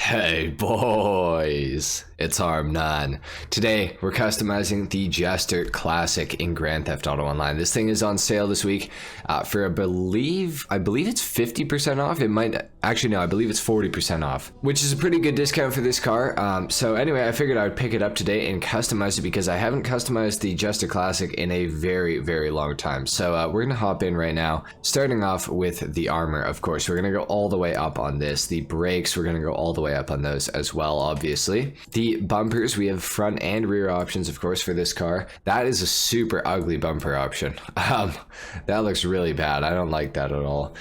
Hey boys, it's HarmNone. Today we're customizing the Jester Classic in Grand Theft Auto Online. This thing is on sale this week for I believe it's 50% off. It might actually no, I believe it's 40% off, which is a pretty good discount for this car. So anyway, I figured I would pick it up today and customize it because I haven't customized the Jester Classic in a very long time. So we're gonna hop in right now, starting off with the armor. Of course, we're gonna go all the way up on this. The brakes, we're gonna go all the way up on those as well, obviously. The bumpers, we have front and rear options, of course, for this car. That is a super ugly bumper option. That looks really bad. I don't like that at all.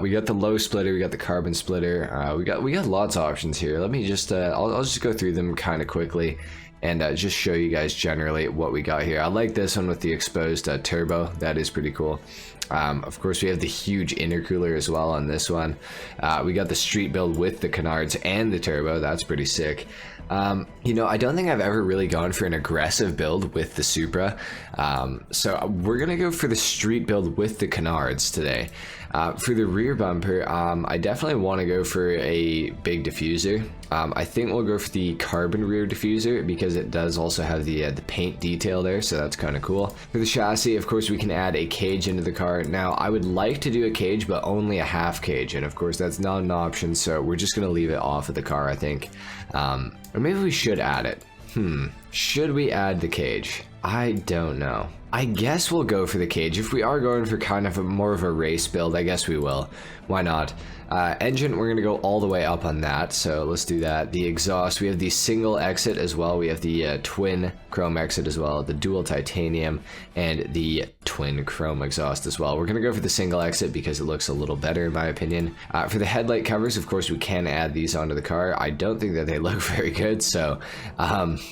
We got the low splitter, we got the carbon splitter. We got lots of options here. Let me just I'll just go through them kind of quickly and just show you guys generally what we got here. I like this one with the exposed turbo. That is pretty cool. Of course, we have the huge intercooler as well on this one. We got the street build with the canards and the turbo. That's pretty sick. You know, I don't think I've ever really gone for an aggressive build with the Supra. So we're gonna go for the street build with the canards today. For the rear bumper, I definitely want to go for a big diffuser. I think we'll go for the carbon rear diffuser because it does also have the paint detail there, so that's kind of cool. For the chassis, of course, we can add a cage into the car. Now, I would like to do a cage, but only a half cage, and of course, that's not an option, so we're just going to leave it off of the car, I think. Or maybe we should add it. Should we add the cage? I don't know. I guess we'll go for the cage. If we are going for kind of more of a race build, I guess we will. Why not? Engine, we're going to go all the way up on that, so let's do that. The exhaust, we have the single exit as well. We have the twin chrome exit as well, the dual titanium, and the twin chrome exhaust as well. We're going to go for the single exit because it looks a little better in my opinion. For the headlight covers, of course, we can add these onto the car. I don't think that they look very good, so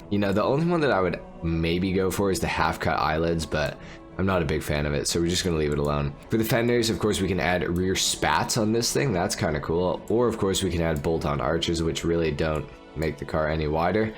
you know, the only one that I would maybe go for is the half-cut eyelids, but I'm not a big fan of it, so we're just going to leave it alone. For the fenders, of course, we can add rear spats on this thing. That's kind of cool. Or, of course, we can add bolt-on arches, which really don't make the car any wider.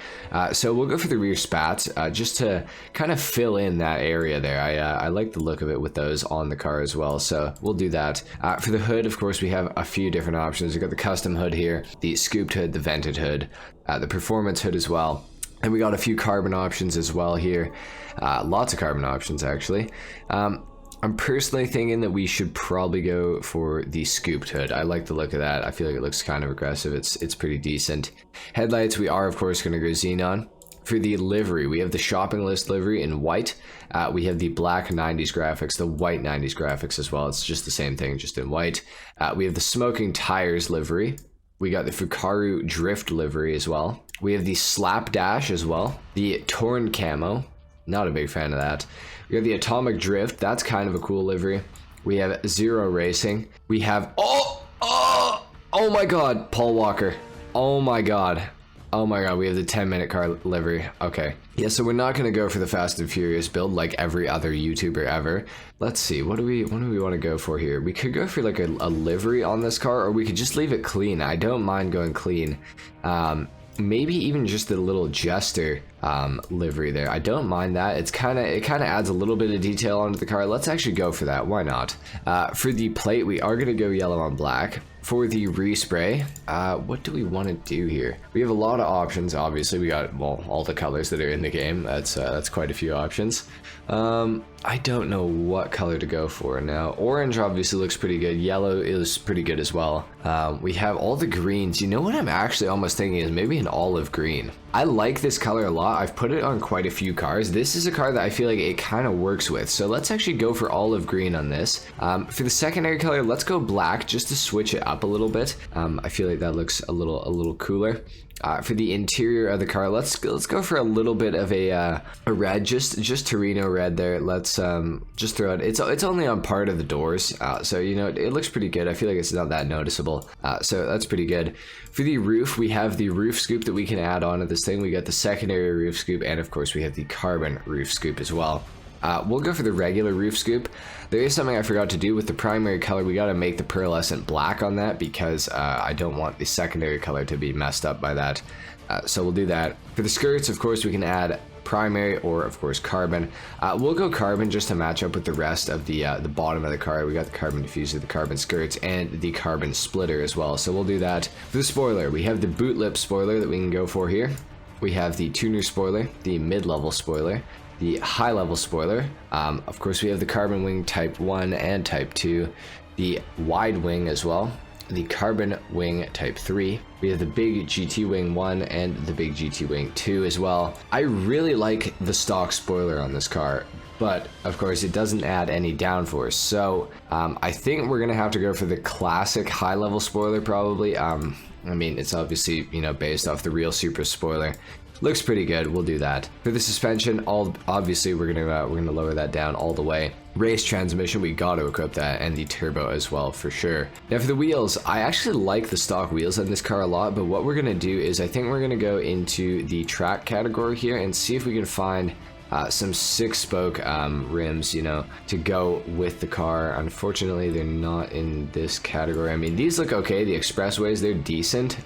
So we'll go for the rear spats just to kind of fill in that area there. I like the look of it with those on the car as well, so we'll do that. For the hood, of course, we have a few different options. We've got the custom hood here, the scooped hood, the vented hood, the performance hood as well. And we got a few carbon options as well here. Lots of carbon options, actually. I'm personally thinking that we should probably go for the scooped hood. I like the look of that. I feel like it looks kind of aggressive. It's pretty decent. Headlights, we are, of course, going to go xenon. For the livery, we have the shopping list livery in white. We have the black 90s graphics, the white 90s graphics as well. It's just the same thing, just in white. We have the smoking tires livery. We got the Fukaru drift livery as well. We have the slapdash as well. The torn camo. Not a big fan of that. We have the atomic drift. That's kind of a cool livery. We have zero racing. We have oh my god, Paul Walker. Oh my god, we have the 10-minute car livery. Okay, yeah, so we're not going to go for the Fast and Furious build like every other YouTuber ever. Let's see, what do we want to go for here? We could go for like a livery on this car, or we could just leave it clean. I don't mind going clean. Maybe even just the little Jester livery there. I don't mind that. It kind of adds a little bit of detail onto the car. Let's actually go for that. Why not? For the plate, we are going to go yellow on black. For the respray, what do we want to do here? We have a lot of options. Obviously, we got, well, all the colors that are in the game. That's quite a few options. I don't know what color to go for now. Orange obviously looks pretty good. Yellow is pretty good as well. We have all the greens. You know what I'm actually almost thinking is maybe an olive green. I like this color a lot. I've put it on quite a few cars. This is a car that I feel like it kind of works with. So let's actually go for olive green on this. For the secondary color, let's go black just to switch it up a little bit. I feel like that looks a little cooler. For the interior of the car, let's go for a little bit of a red, just Torino red there. Let's just throw it. It's only on part of the doors, so you know it looks pretty good. I feel like it's not that noticeable, so that's pretty good. For the roof, we have the roof scoop that we can add on to this thing. We got the secondary roof scoop, and of course we have the carbon roof scoop as well. We'll go for the regular roof scoop. There is something I forgot to do with the primary color. We got to make the pearlescent black on that because I don't want the secondary color to be messed up by that. So we'll do that. For the skirts, of course, we can add primary or of course carbon. We'll go carbon just to match up with the rest of the bottom of the car. We got the carbon diffuser, the carbon skirts, and the carbon splitter as well. So we'll do that. For the spoiler, we have the boot lip spoiler that we can go for here. We have the tuner spoiler, the mid-level spoiler, the high-level spoiler. Of course, we have the carbon wing type 1 and type 2, the wide wing as well, the carbon wing type 3. We have the big GT wing 1 and the big GT wing 2 as well. I really like the stock spoiler on this car, but of course it doesn't add any downforce. So I think we're gonna have to go for the classic high-level spoiler probably. I mean, it's obviously, you know, based off the real Super spoiler. Looks pretty good. We'll do that. For the suspension, obviously we're gonna lower that down all the way. Race transmission, we got to equip that, and the turbo as well for sure. Now for the wheels, I actually like the stock wheels on this car a lot, but what we're gonna do is I think we're gonna go into the track category here and see if we can find some 6-spoke rims, you know, to go with the car. Unfortunately, they're not in this category. I mean, these look okay. The expressways, they're decent.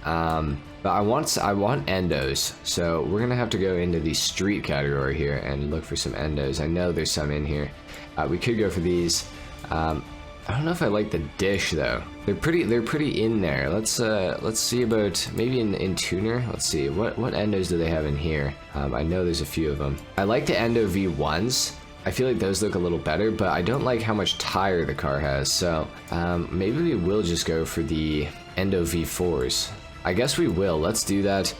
But I want endos, so we're gonna have to go into the street category here and look for some endos. I know there's some in here. We could go for these. I don't know if I like the dish though. They're pretty in there. Let's see about maybe in tuner. Let's see what endos do they have in here. I know there's a few of them. I like the endo V1s. I feel like those look a little better, but I don't like how much tire the car has. So maybe we will just go for the endo V4s. I guess we will. Let's do that.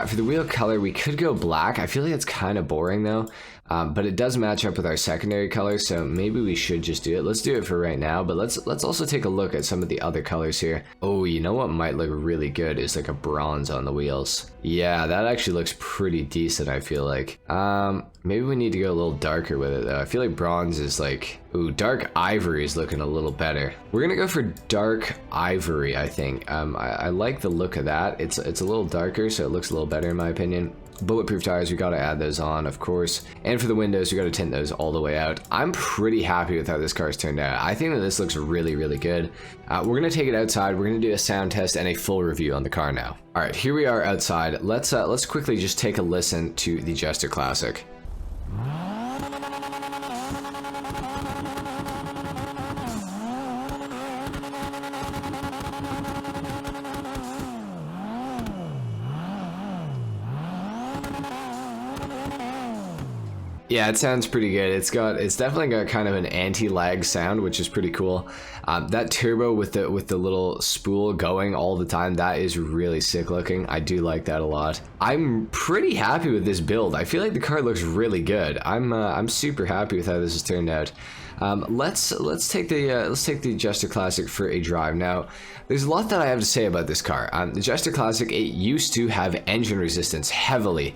For the wheel color, we could go black. I feel like it's kind of boring though. But it does match up with our secondary color, so maybe we should just do it. Let's do it for right now, but let's also take a look at some of the other colors here. Oh, you know what might look really good is like a bronze on the wheels. Yeah, that actually looks pretty decent, I feel like. Maybe we need to go a little darker with it though. I feel like bronze is like, ooh, dark ivory is looking a little better. We're gonna go for dark ivory, I think. I like the look of that. It's a little darker, so it looks a little better in my opinion. Bulletproof tires, we gotta add those on, of course. And for the windows, we gotta tint those all the way out. I'm pretty happy with how this car's turned out. I think that this looks really, really good. We're gonna take it outside. We're gonna do a sound test and a full review on the car now. All right, here we are outside. Let's quickly just take a listen to the Jester Classic. Yeah, it sounds pretty good. It's definitely got kind of an anti-lag sound, which is pretty cool. That turbo with the little spool going all the time, that is really sick looking. I do like that a lot. I'm pretty happy with this build. I feel like the car looks really good. I'm super happy with how this has turned out. Let's take the Jester Classic for a drive. Now, there's a lot that I have to say about this car. The Jester Classic, it used to have engine resistance heavily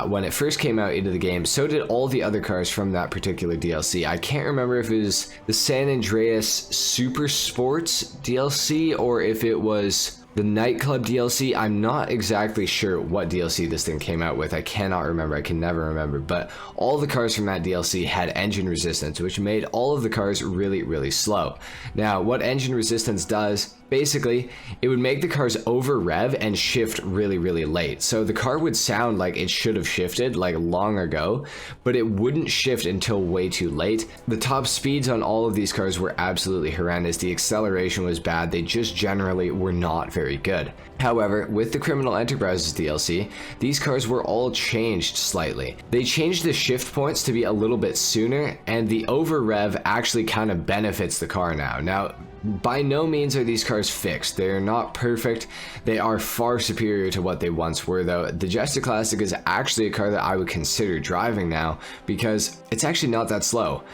when it first came out into the game. So did all the other cars from that particular DLC. I can't remember if it was the San Andreas Super Sports DLC or if it was the Nightclub DLC. I'm not exactly sure what DLC this thing came out with. I cannot remember. I can never remember. But all the cars from that DLC had engine resistance, which made all of the cars really, really slow. Now, what engine resistance does, basically, it would make the cars over rev and shift really, really late. So the car would sound like it should have shifted like long ago, but it wouldn't shift until way too late. The top speeds on all of these cars were absolutely horrendous. The acceleration was bad. They just generally were not very good. However, with the Criminal Enterprises DLC, these cars were all changed slightly. They changed the shift points to be a little bit sooner, and the over rev actually kind of benefits the car now. Now, by no means are these cars fixed. They are not perfect. They are far superior to what they once were though. The Jester Classic is actually a car that I would consider driving now because it's actually not that slow.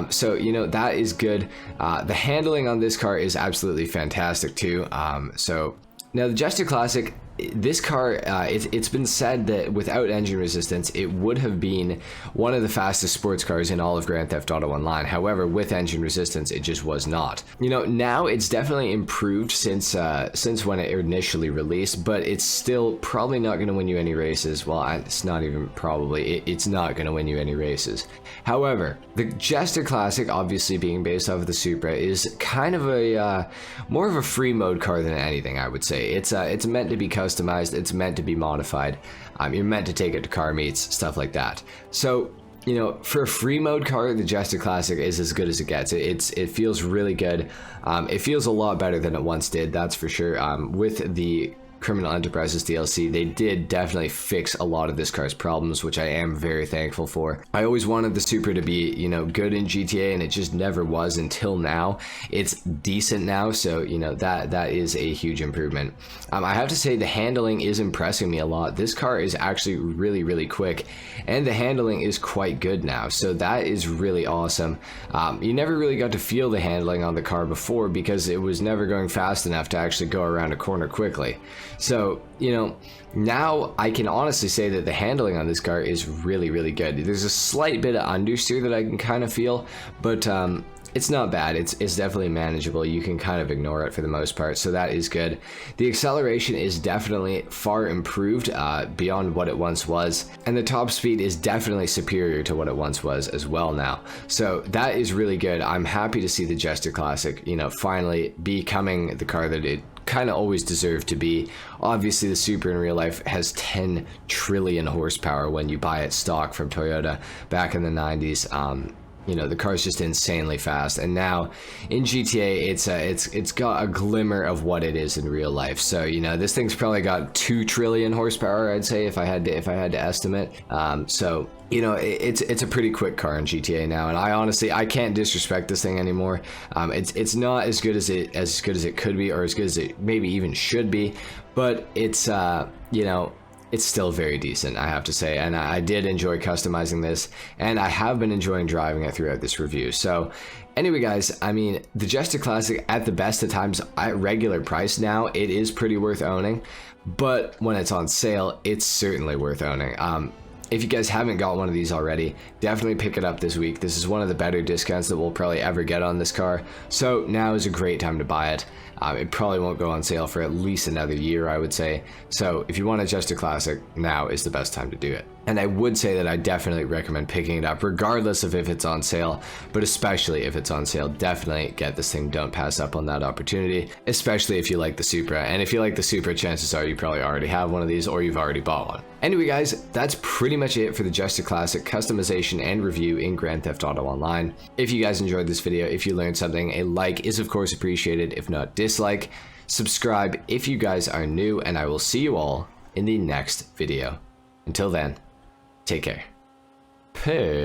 So, you know, that is good. The handling on this car is absolutely fantastic too. So now the Jester Classic, this car, it's been said that without engine resistance, it would have been one of the fastest sports cars in all of Grand Theft Auto Online. However, with engine resistance, it just was not. You know, now it's definitely improved since when it initially released, but it's still probably not going to win you any races. Well, it's not even probably. It's not going to win you any races. However, the Jester Classic, obviously being based off of the Supra, is kind of a more of a free mode car than anything. I would say it's meant to be customized. It's meant to be modified. You're meant to take it to car meets, stuff like that. So, you know, for a free mode car, the Jester Classic is as good as it gets. It feels really good. It feels a lot better than it once did, that's for sure. With the Criminal Enterprises DLC, they did definitely fix a lot of this car's problems, which I am very thankful for. I always wanted the Supra to be, you know, good in GTA, and it just never was until now. It's decent now, so, you know, that is a huge improvement. I have to say the handling is impressing me a lot. This car is actually really, really quick, and the handling is quite good now, so that is really awesome. You never really got to feel the handling on the car before because it was never going fast enough to actually go around a corner quickly. So, you know, now I can honestly say that the handling on this car is really, really good. There's a slight bit of understeer that I can kind of feel, but it's not bad. It's definitely manageable. You can kind of ignore it for the most part, so that is good. The acceleration is definitely far improved beyond what it once was, and the top speed is definitely superior to what it once was as well now. So that is really good. I'm happy to see the Jester Classic, you know, finally becoming the car that it kind of always deserved to be. Obviously, the Supra in real life has 10 trillion horsepower when you buy it stock from Toyota back in the 90s. You know, the car is just insanely fast, and now in GTA it's got a glimmer of what it is in real life. So, you know, this thing's probably got 2 trillion horsepower, I'd say, if I had to estimate. So, you know, it's a pretty quick car in GTA now, and I honestly can't disrespect this thing anymore. It's not as good as it could be, or as good as it maybe even should be, but it's you know, it's still very decent, I have to say, and I did enjoy customizing this, and I have been enjoying driving it throughout this review. So anyway, guys, I mean, the Jester Classic at the best of times at regular price now, it is pretty worth owning, but when it's on sale, it's certainly worth owning. If you guys haven't got one of these already, definitely pick it up this week. This is one of the better discounts that we'll probably ever get on this car, so now is a great time to buy it. It probably won't go on sale for at least another year, I would say. So if you want a Jester Classic, now is the best time to do it. And I would say that I definitely recommend picking it up, regardless of if it's on sale, but especially if it's on sale, definitely get this thing. Don't pass up on that opportunity, especially if you like the Supra. And if you like the Supra, chances are you probably already have one of these, or you've already bought one. Anyway, guys, that's pretty much it for the Jester Classic customization and review in Grand Theft Auto Online. If you guys enjoyed this video, if you learned something, a like is of course appreciated. If not, dislike. Subscribe if you guys are new, and I will see you all in the next video. Until then, take care. Peace.